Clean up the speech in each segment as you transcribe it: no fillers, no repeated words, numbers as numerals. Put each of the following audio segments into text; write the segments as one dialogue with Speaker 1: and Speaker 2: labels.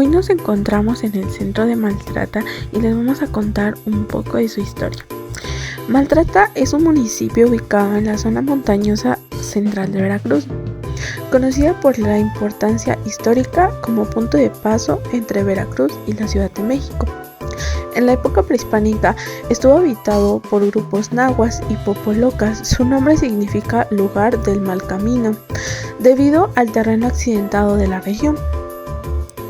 Speaker 1: Hoy nos encontramos en el centro de Maltrata y les vamos a contar un poco de su historia. Maltrata es un municipio ubicado en la zona montañosa central de Veracruz, conocida por la importancia histórica como punto de paso entre Veracruz y la Ciudad de México. En la época prehispánica estuvo habitado por grupos nahuas y popolocas. Su nombre significa lugar del mal camino, debido al terreno accidentado de la región.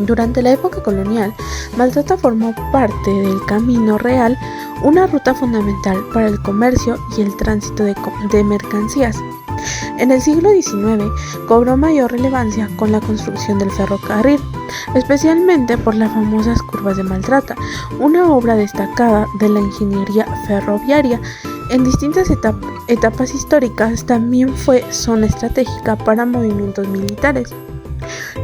Speaker 1: Durante la época colonial, Maltrata formó parte del Camino Real, una ruta fundamental para el comercio y el tránsito de mercancías. En el siglo XIX cobró mayor relevancia con la construcción del ferrocarril, especialmente por las famosas curvas de Maltrata, una obra destacada de la ingeniería ferroviaria. En distintas etapas históricas también fue zona estratégica para movimientos militares.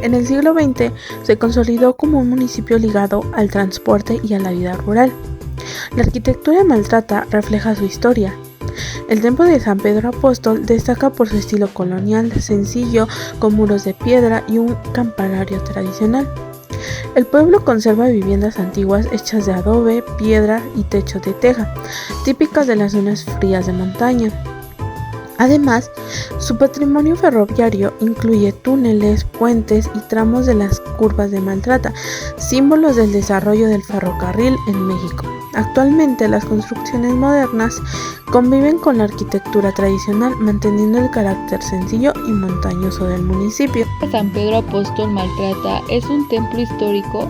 Speaker 1: En el siglo XX se consolidó como un municipio ligado al transporte y a la vida rural. La arquitectura de Maltrata refleja su historia. El templo de San Pedro Apóstol destaca por su estilo colonial sencillo, con muros de piedra y un campanario tradicional. El pueblo conserva viviendas antiguas hechas de adobe, piedra y techos de teja, típicas de las zonas frías de montaña. Además, su patrimonio ferroviario incluye túneles, puentes y tramos de las curvas de Maltrata, símbolos del desarrollo del ferrocarril en México. Actualmente, las construcciones modernas conviven con la arquitectura tradicional, manteniendo el carácter sencillo y montañoso del municipio.
Speaker 2: San Pedro Apóstol Maltrata es un templo histórico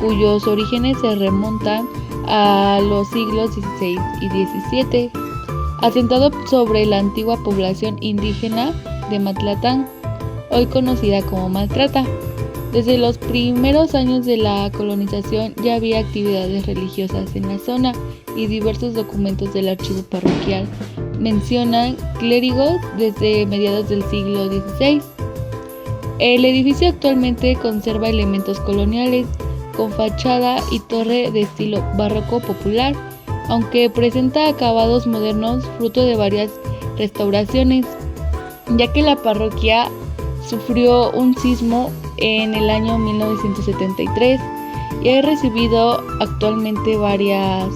Speaker 2: cuyos orígenes se remontan a los siglos XVI y XVII, asentado sobre la antigua población indígena de Matlatán, hoy conocida como Maltrata. Desde los primeros años de la colonización ya había actividades religiosas en la zona y diversos documentos del archivo parroquial mencionan clérigos desde mediados del siglo XVI. El edificio actualmente conserva elementos coloniales con fachada y torre de estilo barroco popular, aunque presenta acabados modernos fruto de varias restauraciones, ya que la parroquia sufrió un sismo en el año 1973 y ha recibido actualmente varias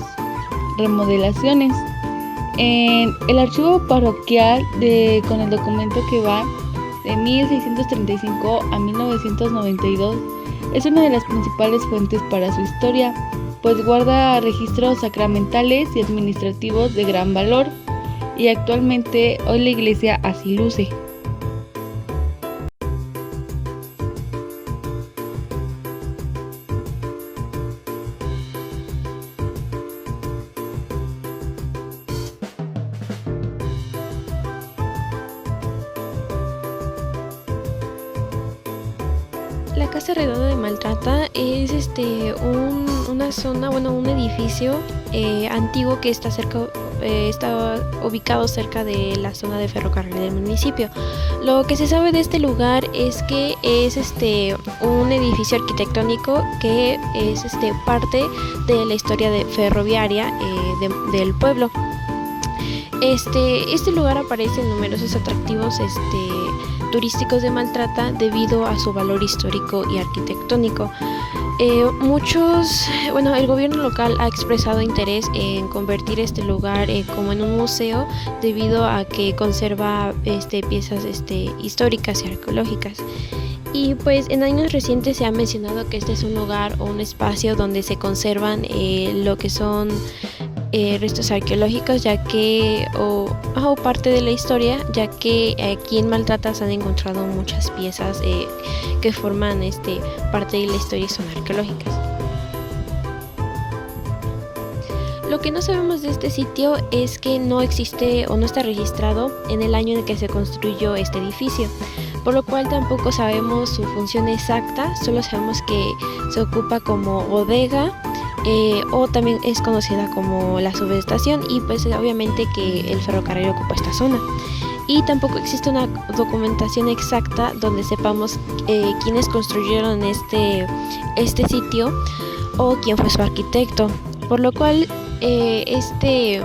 Speaker 2: remodelaciones. En el archivo parroquial con el documento que va de 1635 a 1992 es una de las principales fuentes para su historia, pues guarda registros sacramentales y administrativos de gran valor, y actualmente hoy la iglesia así luce.
Speaker 3: La Casa Redonda de Maltrata es una zona, un edificio antiguo que está ubicado cerca de la zona de ferrocarril del municipio. Lo que se sabe de este lugar es que es un edificio arquitectónico que es parte de la historia ferroviaria del pueblo. Este lugar aparece en numerosos atractivos turísticos de Maltrata debido a su valor histórico y arquitectónico. El gobierno local ha expresado interés en convertir este lugar como en un museo debido a que conserva piezas históricas y arqueológicas. Y pues en años recientes se ha mencionado que este es un lugar o un espacio donde se conservan lo que son restos arqueológicos, o parte de la historia, ya que aquí en Maltrata se han encontrado muchas piezas que forman parte de la historia y son arqueológicas. Lo que no sabemos de este sitio es que no existe o no está registrado en el año en el que se construyó este edificio, por lo cual tampoco sabemos su función exacta. Solo sabemos que se ocupa como bodega, o también es conocida como la subestación, y pues obviamente que el ferrocarril ocupa esta zona. Y tampoco existe una documentación exacta donde sepamos quiénes construyeron este sitio o quién fue su arquitecto, por lo cual este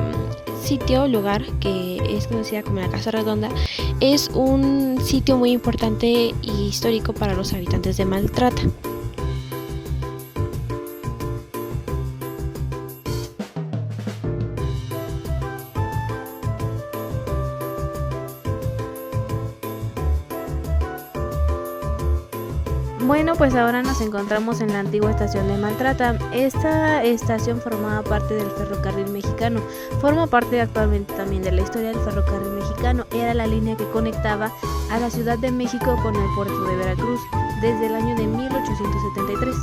Speaker 3: sitio, lugar que es conocida como la Casa Redonda, es un sitio muy importante y histórico para los habitantes de Maltrata.
Speaker 4: Bueno, pues ahora nos encontramos en la antigua estación de Maltrata. Esta estación formaba parte del ferrocarril mexicano. Forma parte actualmente también de la historia del ferrocarril mexicano. Era la línea que conectaba a la Ciudad de México con el puerto de Veracruz desde el año de 1873.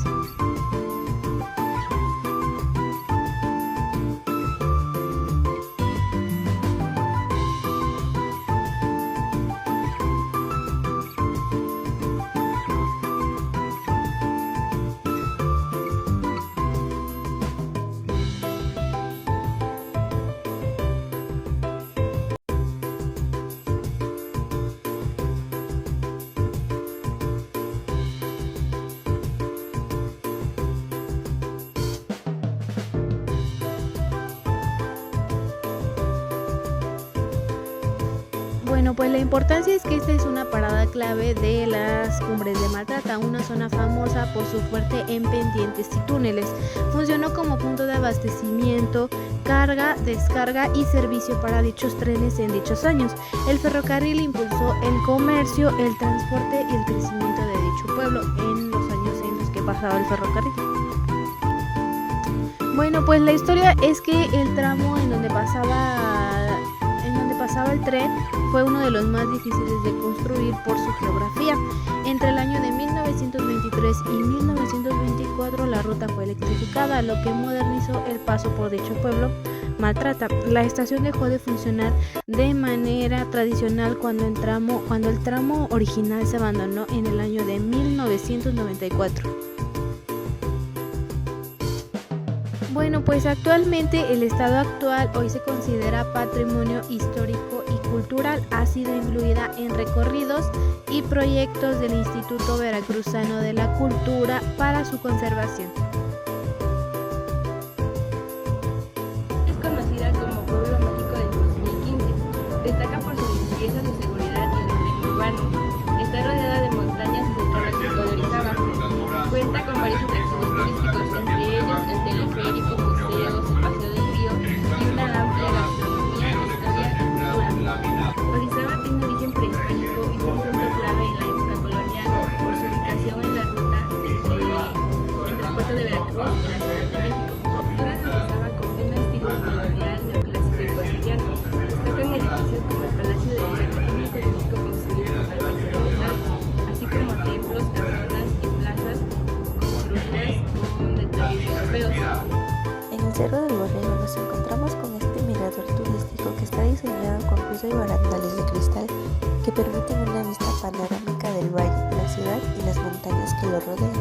Speaker 4: Bueno, pues la importancia es que esta es una parada clave de las Cumbres de Maltrata, una zona famosa por su fuerte en pendientes y túneles. Funcionó como punto de abastecimiento, carga, descarga y servicio para dichos trenes en dichos años. El ferrocarril impulsó el comercio, el transporte y el crecimiento de dicho pueblo en los años en los que pasaba el ferrocarril. Bueno, pues la historia es que el tramo en donde pasaba el tren fue uno de los más difíciles de construir por su geografía. Entre el año de 1923 y 1924 la ruta fue electrificada, lo que modernizó el paso por dicho pueblo, Maltrata. La estación dejó de funcionar de manera tradicional cuando el tramo original se abandonó en el año de 1994. Bueno, pues actualmente el estado actual hoy se considera patrimonio histórico y cultural. Ha sido incluida en recorridos y proyectos del Instituto Veracruzano de la Cultura para su conservación.
Speaker 5: Es conocida como Pueblo Mágico del 2015. Destaca por su limpieza, su seguridad y el orden urbano. Está rodeada de montañas y de torres de Orizaba. Cuenta con varios atractivos turísticos, entre ellos el teleférico, museos, el paseo del río y una amplia gastronomía, historia y cultura. Orizaba tiene origen prehispánico y fue un punto clave en la época colonial por su ubicación en la ruta entre el puerto de Veracruz y la Ciudad de México. Durante Orizaba combina estilos colonial, neoclásico y cotidiano. Destacan edificios como el Palacio de Gobierno, único de México construido con albañilería local, así como templos, casonas y plazas construidas con detalles europeos.
Speaker 6: En el Cerro del Borrego nos encontramos con este mirador turístico que está diseñado con piso y barandales de cristal que permiten una vista panorámica del valle, la ciudad y las montañas que lo rodean.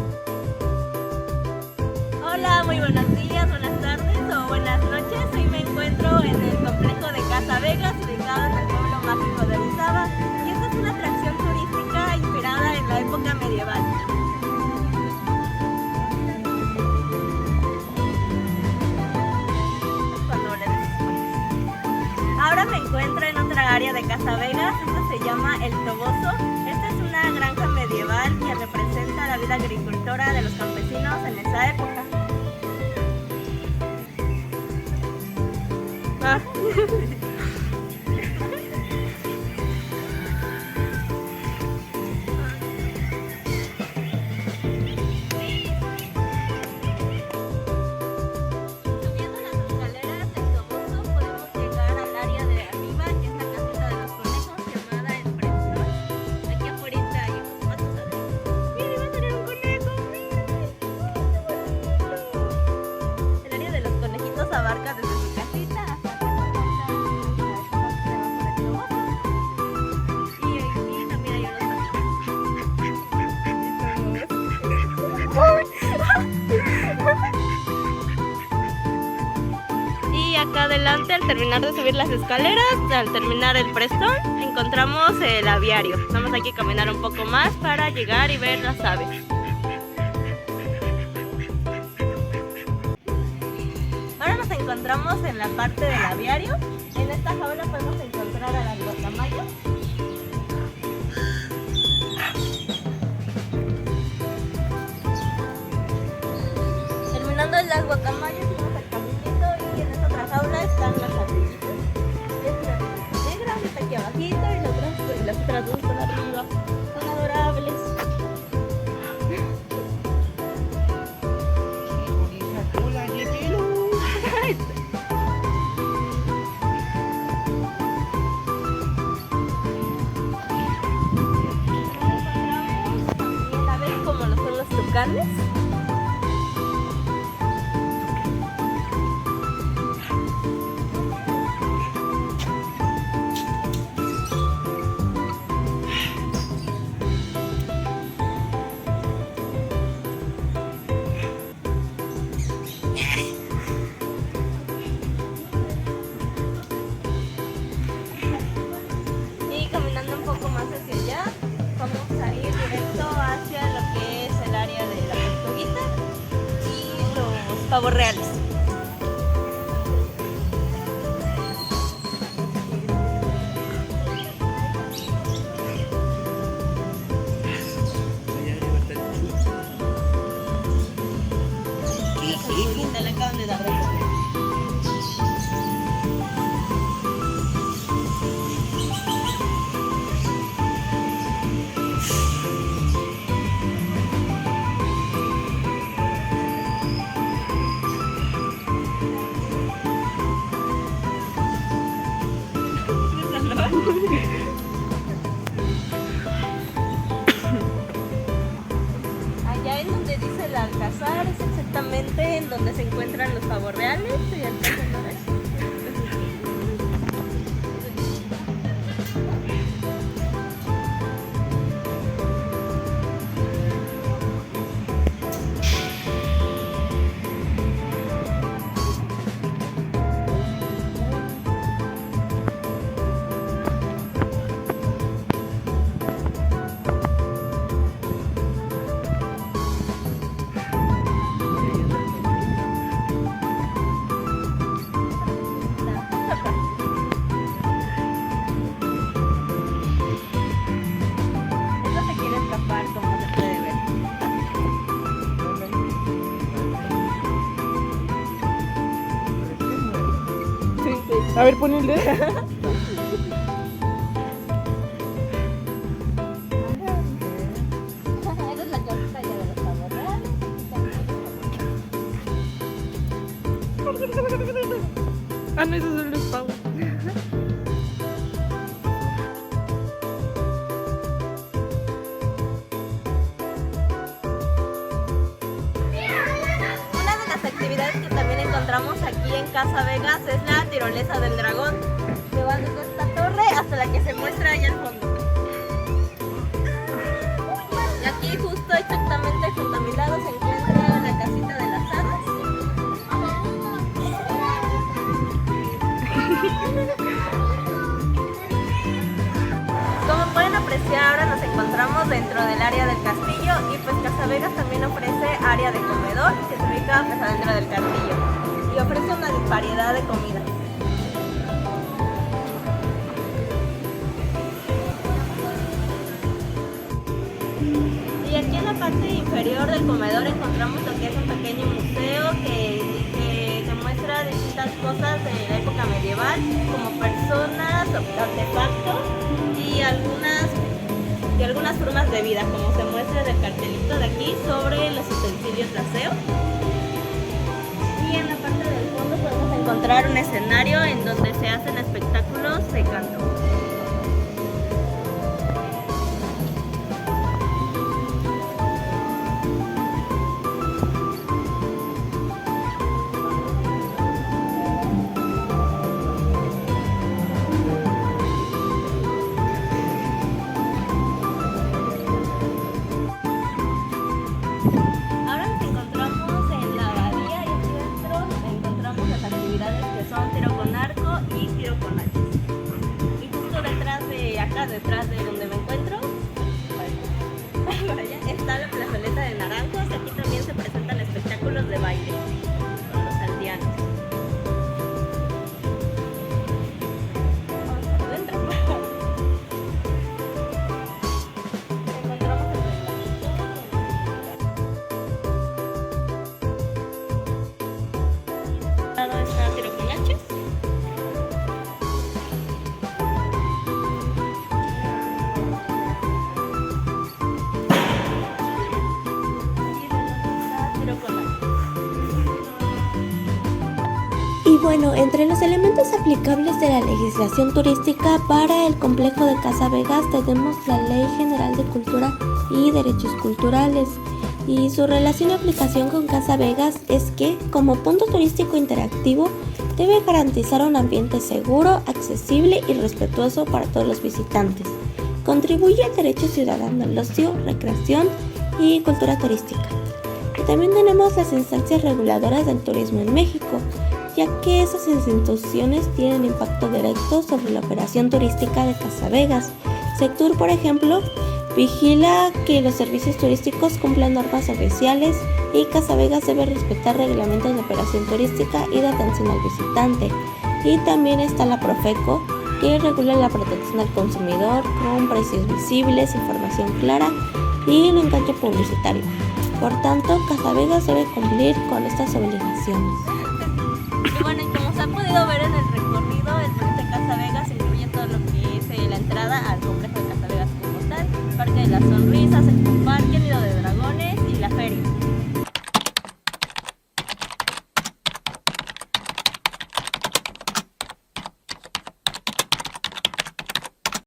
Speaker 7: Hola, muy buenos días, buenas tardes o buenas noches. Hoy me encuentro en el complejo de Casa Vegas, ubicado en el pueblo mágico de Orizaba, y esta es una atracción turística inspirada en la época medieval. Ahora me encuentro en otra área de Casa Vegas, esta se llama El Toboso. Esta es una granja medieval que representa la vida agricultora de los campesinos en esa época. Subiendo las escaleras del Toboso podemos llegar al área de arriba, que es la casita de los conejos llamada El Prestón. Aquí afuera hay unos patos adentro. ¡Mira, va a tener un conejo! ¡Mira! El área de los conejitos abarca desde su casita hasta acá debajo del Toboso. Y aquí también hay unos Y acá adelante, al terminar de subir las escaleras, al terminar el Prestón, encontramos el aviario. Vamos aquí a caminar un poco más para llegar y ver las aves. Ahora nos encontramos en la parte del aviario. En esta jaula podemos encontrar a las guacamayas. Terminando las guacamayas, vamos al caminito y en esta otra jaula están las ardillitas. Esta es negra, está aquí abajito y las otras dos están arriba. Son adorables. grandes. Y caminando un poco más hacia allá, vamos a ir directo hacia lo que es el área de la tortuguita y los pavos reales. Y linda, le acaban de dar de comer. Allá en donde dice el Alcázar es exactamente en donde se encuentran los pavos reales y alcanzan a ver. Esto se quiere escapar, como se puede ver.
Speaker 1: A ver, pon el dedo.
Speaker 7: Esa es la casita ya de los pavos reales.
Speaker 1: Ah, no, esos son los pavos.
Speaker 7: Una de las actividades que también encontramos aquí en Casa Vegas es la tirolesa del dragón. Se va desde esta torre hasta la que se muestra allá al fondo. Y aquí justo exactamente junto a mi lado se encuentra la casita de las hadas. Como pueden apreciar, ahora nos encontramos dentro del área del castillo y pues Casa Vegas también ofrece área de comedor que se ubica pues adentro del castillo y ofrece una variedad de comida. Y aquí en la parte inferior del comedor encontramos lo que es un pequeño museo que muestra distintas cosas de la época medieval, como personas, artefactos y algunas formas de vida, como se muestra del cartelito de aquí sobre los utensilios de aseo. Y en la parte del fondo podemos encontrar un escenario en donde se hacen espectáculos de canto. Ahora nos encontramos en la abadía y aquí dentro encontramos las actividades que son tiro con arco y tiro con hachas. Y justo detrás de donde me encuentro, vaya, está la plazoleta de naranjos. Aquí también se presentan espectáculos de baile con los aldeanos. Vamos adentro. Encontramos el está tiro con hachas.
Speaker 8: Y bueno, entre los elementos aplicables de la legislación turística para el complejo de Casa Vegas tenemos la Ley General de Cultura y Derechos Culturales. Y su relación y aplicación con Casa Vegas es que, como punto turístico interactivo, debe garantizar un ambiente seguro, accesible y respetuoso para todos los visitantes. Contribuye al derecho ciudadano al ocio, recreación y cultura turística. Y también tenemos las instancias reguladoras del turismo en México, ya que esas instituciones tienen impacto directo sobre la operación turística de Casa Vegas. Sectur, por ejemplo, vigila que los servicios turísticos cumplan normas oficiales y Casa Vegas debe respetar reglamentos de operación turística y de atención al visitante. Y también está la Profeco, que regula la protección al consumidor con precios visibles, información clara y el enganche publicitario. Por tanto, Casa Vegas debe cumplir con estas obligaciones.
Speaker 7: Y bueno, y como se ha podido ver en el recorrido, el tour de Casa Vegas incluye todo lo que es la entrada al complejo de Casa Vegas como tal, Parque de la Sonrisa,